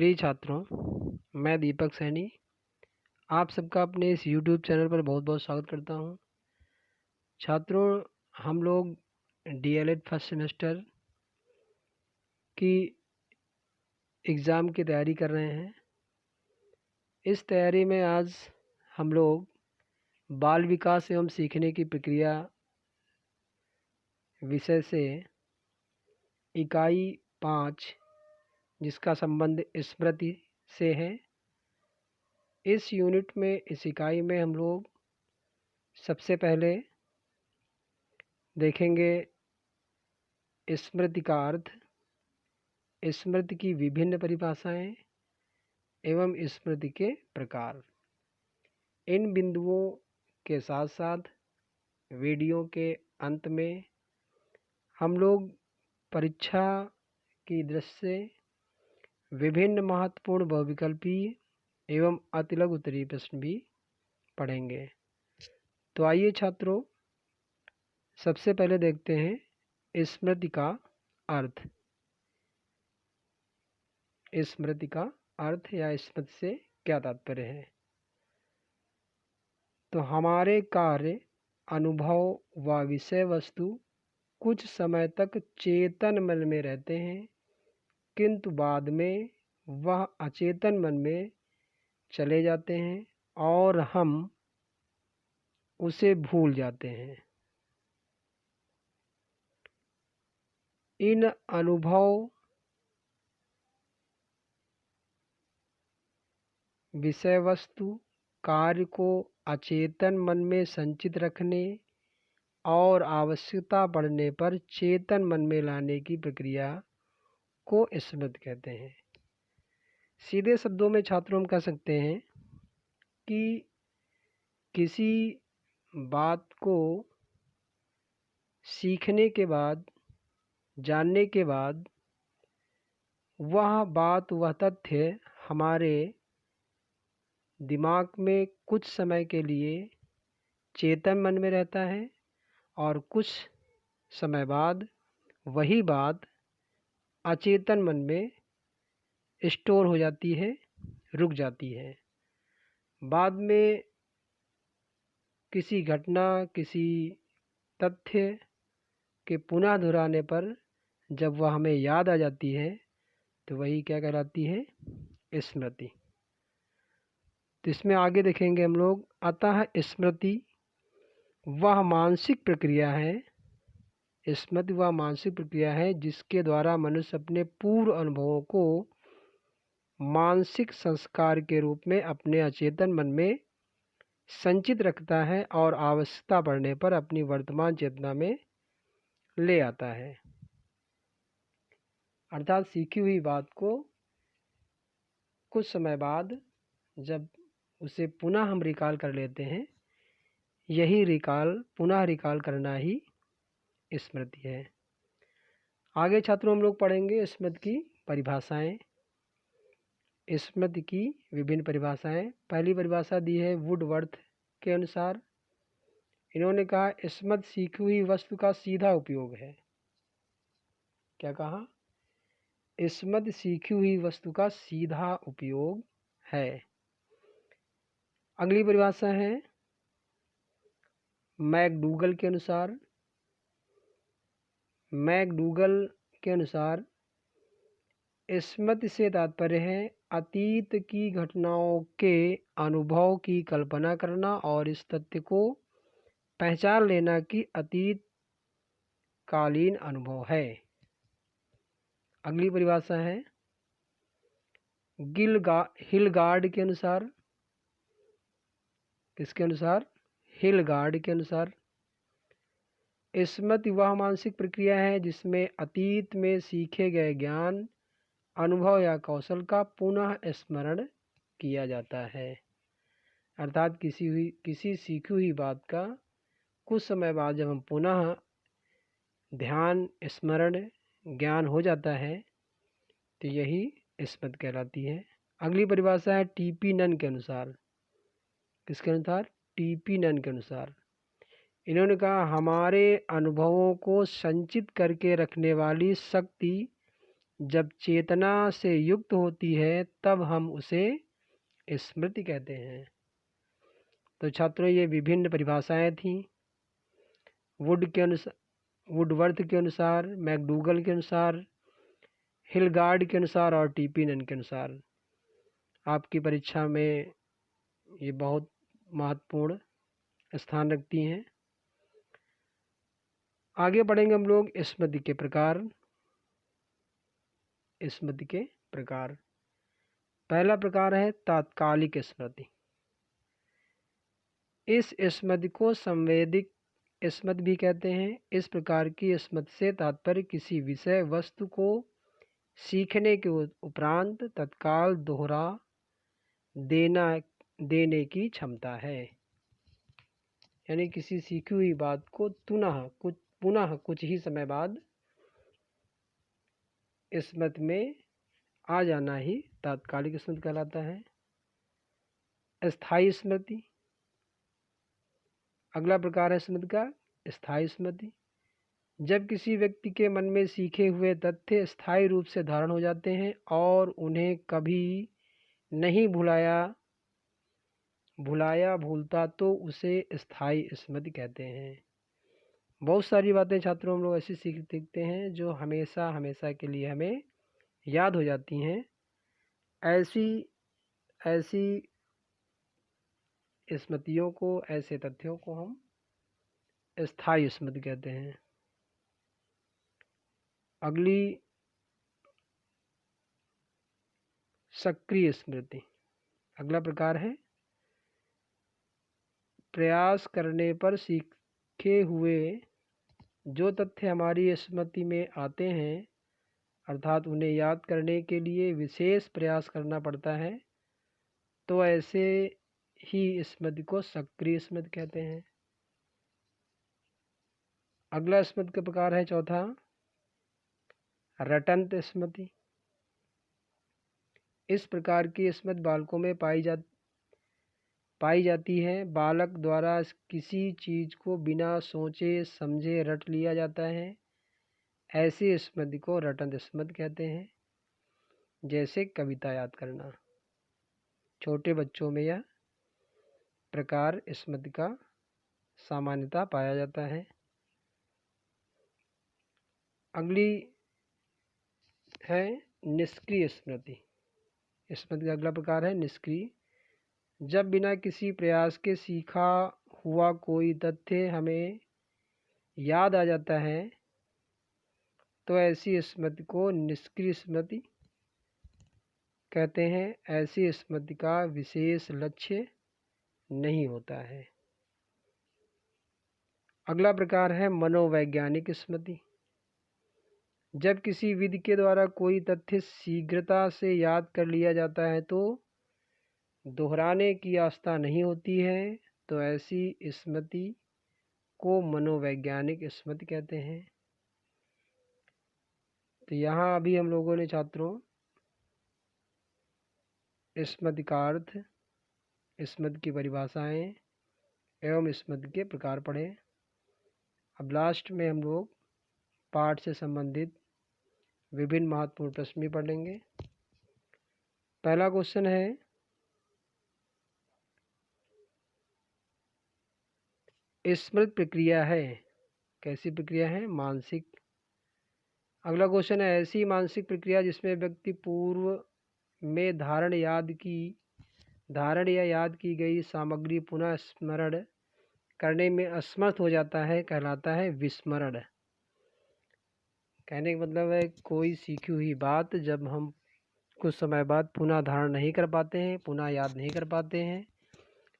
प्रिय छात्रों, मैं दीपक सैनी आप सबका अपने इस YouTube चैनल पर बहुत बहुत स्वागत करता हूं। छात्रों, हम लोग DLED फर्स्ट सेमेस्टर की एग्ज़ाम की तैयारी कर रहे हैं। इस तैयारी में आज हम लोग बाल विकास एवं सीखने की प्रक्रिया विषय से इकाई 5 जिसका संबंध स्मृति से है, इस यूनिट में इस इकाई में हम लोग सबसे पहले देखेंगे स्मृति का अर्थ, स्मृति की विभिन्न परिभाषाएं एवं स्मृति के प्रकार। इन बिंदुओं के साथ साथ वीडियो के अंत में हम लोग परीक्षा की दृष्टि से विभिन्न महत्वपूर्ण बहुविकल्पीय एवं अतिलघु उत्तरीय प्रश्न भी पढ़ेंगे। तो आइए छात्रों, सबसे पहले देखते हैं स्मृति का अर्थ। स्मृति का अर्थ या स्मृति से क्या तात्पर्य है? तो हमारे कार्य, अनुभव व विषय वस्तु कुछ समय तक चेतन मन में रहते हैं, किंतु बाद में वह अचेतन मन में चले जाते हैं और हम उसे भूल जाते हैं। इन अनुभव, विषय वस्तु, कार्य को अचेतन मन में संचित रखने और आवश्यकता पड़ने पर चेतन मन में लाने की प्रक्रिया को स्मृति कहते हैं। सीधे शब्दों में छात्रों हम कह सकते हैं कि किसी बात को सीखने के बाद, जानने के बाद वह बात, वह तथ्य हमारे दिमाग में कुछ समय के लिए चेतन मन में रहता है और कुछ समय बाद वही बात अचेतन मन में स्टोर हो जाती है, रुक जाती है। बाद में किसी घटना, किसी तथ्य के पुनः दोहराने पर जब वह हमें याद आ जाती है तो वही क्या कहलाती है? स्मृति। तो इसमें आगे देखेंगे हम लोग। अतः स्मृति वह मानसिक प्रक्रिया है, स्मृति वह मानसिक प्रक्रिया है जिसके द्वारा मनुष्य अपने पूर्व अनुभवों को मानसिक संस्कार के रूप में अपने अचेतन मन में संचित रखता है और आवश्यकता पड़ने पर अपनी वर्तमान चेतना में ले आता है। अर्थात सीखी हुई बात को कुछ समय बाद जब उसे पुनः हम रिकॉल कर लेते हैं, यही पुनः रिकॉल करना ही स्मृति है। आगे छात्रों हम लोग पढ़ेंगे स्मृति की परिभाषाएं। स्मृति की विभिन्न परिभाषाएं। पहली परिभाषा दी है वुडवर्थ के अनुसार। इन्होंने कहा स्मृति सीखी हुई वस्तु का सीधा उपयोग है। क्या कहा? स्मृति सीखी हुई वस्तु का सीधा उपयोग है। अगली परिभाषा है मैकडूगल के अनुसार। मैकडूगल के अनुसार स्मृति से तात्पर्य है अतीत की घटनाओं के अनुभव की कल्पना करना और इस तथ्य को पहचान लेना कि अतीत कालीन अनुभव है। अगली परिभाषा है हिलगार्ड के अनुसार। किसके अनुसार? हिलगार्ड के अनुसार स्मृति वह मानसिक प्रक्रिया है जिसमें अतीत में सीखे गए ज्ञान, अनुभव या कौशल का पुनः स्मरण किया जाता है। अर्थात किसी सीखी हुई बात का कुछ समय बाद जब हम पुनः ध्यान, स्मरण, ज्ञान हो जाता है तो यही स्मृति कहलाती है। अगली परिभाषा है टीपी नन के अनुसार। किसके अनुसार? टीपी नन के अनुसार। इन्होंने कहा हमारे अनुभवों को संचित करके रखने वाली शक्ति जब चेतना से युक्त होती है तब हम उसे स्मृति कहते हैं। तो छात्रों, ये विभिन्न परिभाषाएं थीं। वुडवर्थ के अनुसार, मैकडूगल के अनुसार, हिलगार्ड के अनुसार और टीपीनन के अनुसार। आपकी परीक्षा में ये बहुत महत्वपूर्ण स्थान रखती हैं। आगे बढ़ेंगे हम लोग स्मृति के प्रकार। स्मृति के प्रकार, पहला प्रकार है तात्कालिक स्मृति। इस स्मृति को संवेदिक स्मृति भी कहते हैं। इस प्रकार की स्मृति से तात्पर्य किसी विषय वस्तु को सीखने के उपरांत तत्काल दोहरा देने की क्षमता है। यानी किसी सीखी हुई बात को पुनः कुछ ही समय बाद स्मृति में आ जाना ही तात्कालिक स्मृति कहलाता है। स्थायी स्मृति, अगला प्रकार है स्मृति का स्थायी स्मृति। जब किसी व्यक्ति के मन में सीखे हुए तथ्य स्थायी रूप से धारण हो जाते हैं और उन्हें कभी नहीं भूलता तो उसे स्थायी स्मृति कहते हैं। बहुत सारी बातें छात्रों हम लोग ऐसी सीखते हैं जो हमेशा के लिए हमें याद हो जाती हैं। ऐसी स्मृतियों को, ऐसे तथ्यों को हम स्थायी स्मृति कहते हैं। अगली सक्रिय स्मृति, अगला प्रकार है प्रयास करने पर सीखे हुए जो तथ्य हमारी स्मृति में आते हैं, अर्थात उन्हें याद करने के लिए विशेष प्रयास करना पड़ता है, तो ऐसे ही स्मृति को सक्रिय स्मृति कहते हैं। अगला स्मृति का प्रकार है चौथा रटंत स्मृति। इस प्रकार की स्मृति बालकों में पाई जाती है। बालक द्वारा किसी चीज को बिना सोचे समझे रट लिया जाता है। ऐसी स्मृति को रटंत स्मृति कहते हैं। जैसे कविता याद करना, छोटे बच्चों में यह प्रकार स्मृति का सामान्यतः पाया जाता है। अगली है निष्क्रिय स्मृति। स्मृति का अगला प्रकार है निष्क्रिय। जब बिना किसी प्रयास के सीखा हुआ कोई तथ्य हमें याद आ जाता है तो ऐसी स्मृति को निष्क्रिय स्मृति कहते हैं। ऐसी स्मृति का विशेष लक्ष्य नहीं होता है। अगला प्रकार है मनोवैज्ञानिक स्मृति। जब किसी विधि के द्वारा कोई तथ्य शीघ्रता से याद कर लिया जाता है तो दोहराने की आस्था नहीं होती है, तो ऐसी स्मृति को मनोवैज्ञानिक स्मृति कहते हैं। तो यहाँ अभी हम लोगों ने छात्रों स्मृति का अर्थ, स्मृति की परिभाषाएं एवं स्मृति के प्रकार पढ़े। अब लास्ट में हम लोग पाठ से संबंधित विभिन्न महत्वपूर्ण प्रश्न भी पढ़ेंगे। पहला क्वेश्चन है, स्मृति प्रक्रिया है, कैसी प्रक्रिया है? मानसिक। अगला क्वेश्चन है, ऐसी मानसिक प्रक्रिया जिसमें व्यक्ति पूर्व में धारण या याद की गई सामग्री पुनः स्मरण करने में असमर्थ हो जाता है, कहलाता है विस्मरण। कहने का मतलब है कोई सीखी हुई बात जब हम कुछ समय बाद पुनः धारण नहीं कर पाते हैं, पुनः याद नहीं कर पाते हैं,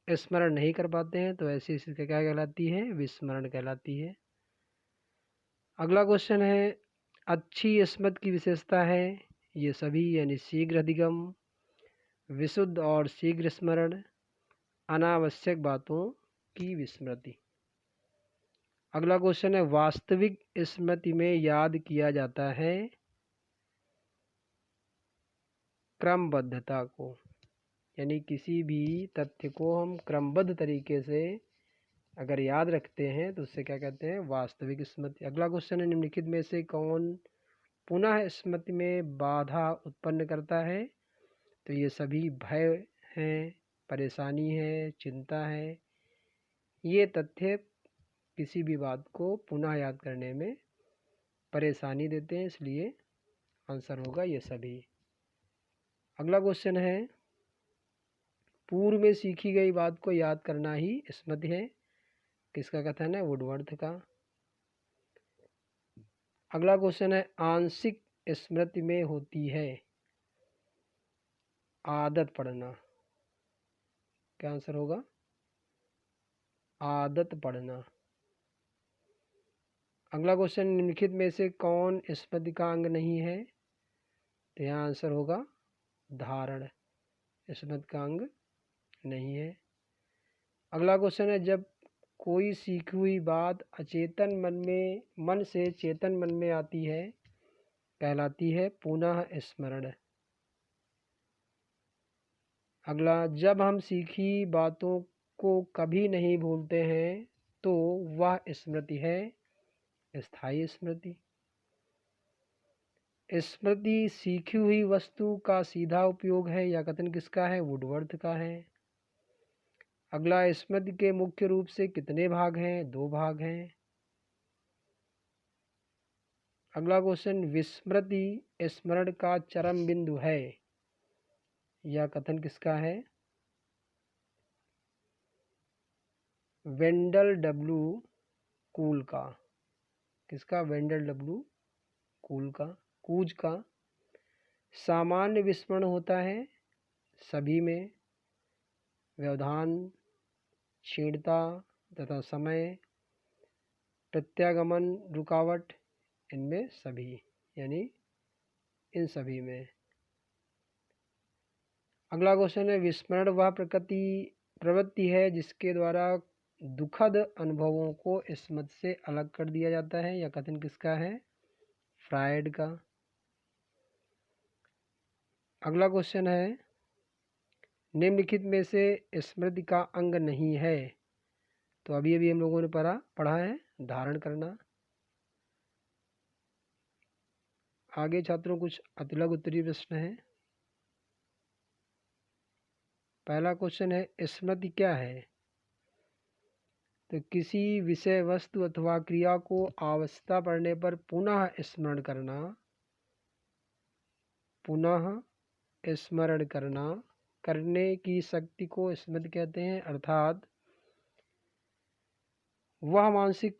स्मरण नहीं कर पाते हैं, तो ऐसी स्थिति क्या कहलाती है? विस्मरण कहलाती है। अगला क्वेश्चन है, अच्छी स्मृति की विशेषता है ये सभी, यानी शीघ्र अधिगम, विशुद्ध और शीघ्र स्मरण, अनावश्यक बातों की विस्मृति। अगला क्वेश्चन है, वास्तविक स्मृति में याद किया जाता है क्रमबद्धता को, यानी किसी भी तथ्य को हम क्रमबद्ध तरीके से अगर याद रखते हैं तो उससे क्या कहते हैं? वास्तविक स्मृति। अगला क्वेश्चन है, निम्नलिखित में से कौन पुनः स्मृति में बाधा उत्पन्न करता है। तो ये सभी भय हैं, परेशानी है, चिंता है, ये तथ्य किसी भी बात को पुनः याद करने में परेशानी देते हैं, इसलिए आंसर होगा ये सभी। अगला क्वेश्चन है, पूर्व में सीखी गई बात को याद करना ही स्मृति है। किसका कथन है? वुडवर्थ का। अगला क्वेश्चन है, आंशिक स्मृति में होती है आदत पड़ना। क्या आंसर होगा? आदत पड़ना। अगला क्वेश्चन, निम्नलिखित में से कौन स्मृति का अंग नहीं है? तो यहाँ आंसर होगा धारण, स्मृति का अंग नहीं है। अगला क्वेश्चन है, जब कोई सीखी हुई बात अचेतन मन से चेतन मन में आती है, कहलाती है पुनः स्मरण। अगला, जब हम सीखी बातों को कभी नहीं भूलते हैं तो वह स्मृति है स्थायी स्मृति। स्मृति सीखी हुई वस्तु का सीधा उपयोग है, या कथन किसका है? वुडवर्थ का है। अगला, स्मृति के मुख्य रूप से कितने भाग हैं? 2 भाग हैं। अगला क्वेश्चन, विस्मृति स्मरण का चरम बिंदु है, या कथन किसका है? वेंडल डब्ल्यू कूल का। किसका? वेंडल डब्ल्यू कूज का। सामान्य विस्मरण होता है सभी में, व्यवधान, क्षीणता तथा समय, प्रत्यागमन, रुकावट, इनमें सभी, यानी इन सभी में। अगला क्वेश्चन है, विस्मरण वह प्रवृत्ति है जिसके द्वारा दुखद अनुभवों को स्मृति से अलग कर दिया जाता है, या कथन किसका है? फ्रायड का। अगला क्वेश्चन है, निम्नलिखित में से स्मृति का अंग नहीं है। तो अभी हम लोगों ने पढ़ा है धारण करना। आगे छात्रों कुछ अतिलघु उत्तरीय प्रश्न है। पहला क्वेश्चन है, स्मृति क्या है? तो किसी विषय वस्तु अथवा क्रिया को आवश्यकता पड़ने पर पुनः स्मरण करने की शक्ति को स्मृति कहते हैं। अर्थात वह मानसिक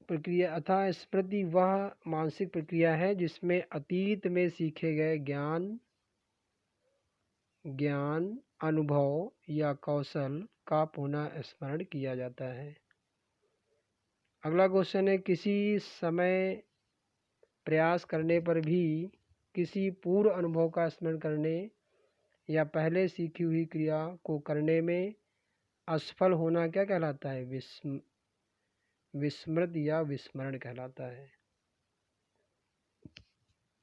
प्रक्रिया अथवा स्मृति वह मानसिक प्रक्रिया है जिसमें अतीत में सीखे गए ज्ञान, अनुभव या कौशल का पुनः स्मरण किया जाता है। अगला क्वेश्चन है, किसी समय प्रयास करने पर भी किसी पूर्व अनुभव का स्मरण करने या पहले सीखी हुई क्रिया को करने में असफल होना क्या कहलाता है? विस्मृति या विस्मरण कहलाता है।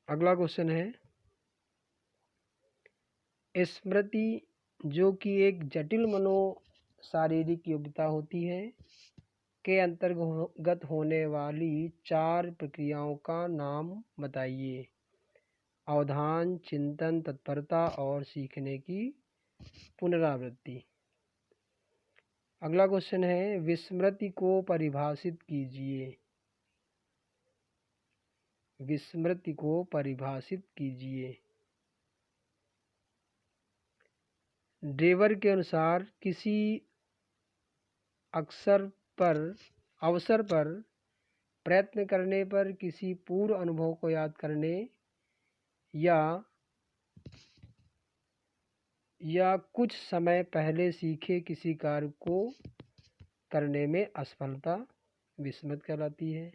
अगला क्वेश्चन है, स्मृति जो कि एक जटिल शारीरिक योग्यता होती है के अंतर्गत होने वाली 4 प्रक्रियाओं का नाम बताइए। अवधान, चिंतन, तत्परता और सीखने की पुनरावृत्ति। अगला क्वेश्चन है, विस्मृति को परिभाषित कीजिए। विस्मृति को परिभाषित कीजिए। ड्रेवर के अनुसार किसी अवसर पर प्रयत्न करने पर किसी पूर्व अनुभव को याद करने या कुछ समय पहले सीखे किसी कार्य को करने में असफलता विस्मृति कहलाती है।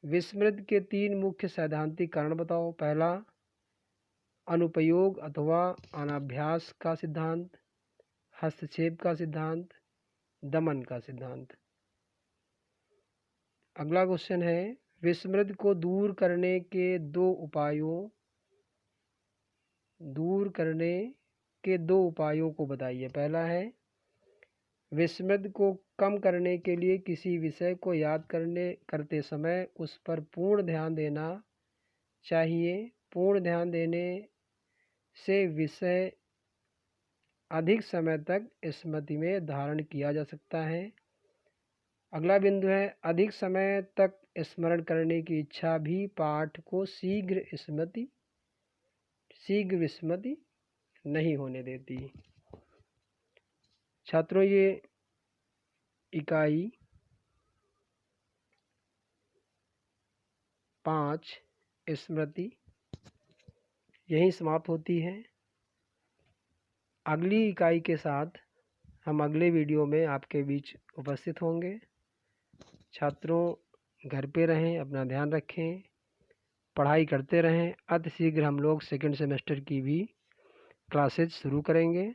विस्मृति के 3 मुख्य सैद्धांतिक कारण बताओ। पहला, अनुपयोग अथवा अनाभ्यास का सिद्धांत, हस्तक्षेप का सिद्धांत, दमन का सिद्धांत। अगला क्वेश्चन है, विस्मृति को दूर करने के दो उपायों को बताइए। पहला है विस्मृति को कम करने के लिए किसी विषय को याद करते समय उस पर पूर्ण ध्यान देना चाहिए। पूर्ण ध्यान देने से विषय अधिक समय तक स्मृति में धारण किया जा सकता है। अगला बिंदु है, अधिक समय तक स्मरण करने की इच्छा भी पाठ को शीघ्र विस्मृति नहीं होने देती। छात्रों, ये इकाई 5 स्मृति यहीं समाप्त होती है। अगली इकाई के साथ हम अगले वीडियो में आपके बीच उपस्थित होंगे। छात्रों, घर पे रहें, अपना ध्यान रखें, पढ़ाई करते रहें। अति शीघ्र हम लोग सेकंड सेमेस्टर की भी क्लासेज शुरू करेंगे।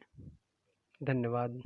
धन्यवाद।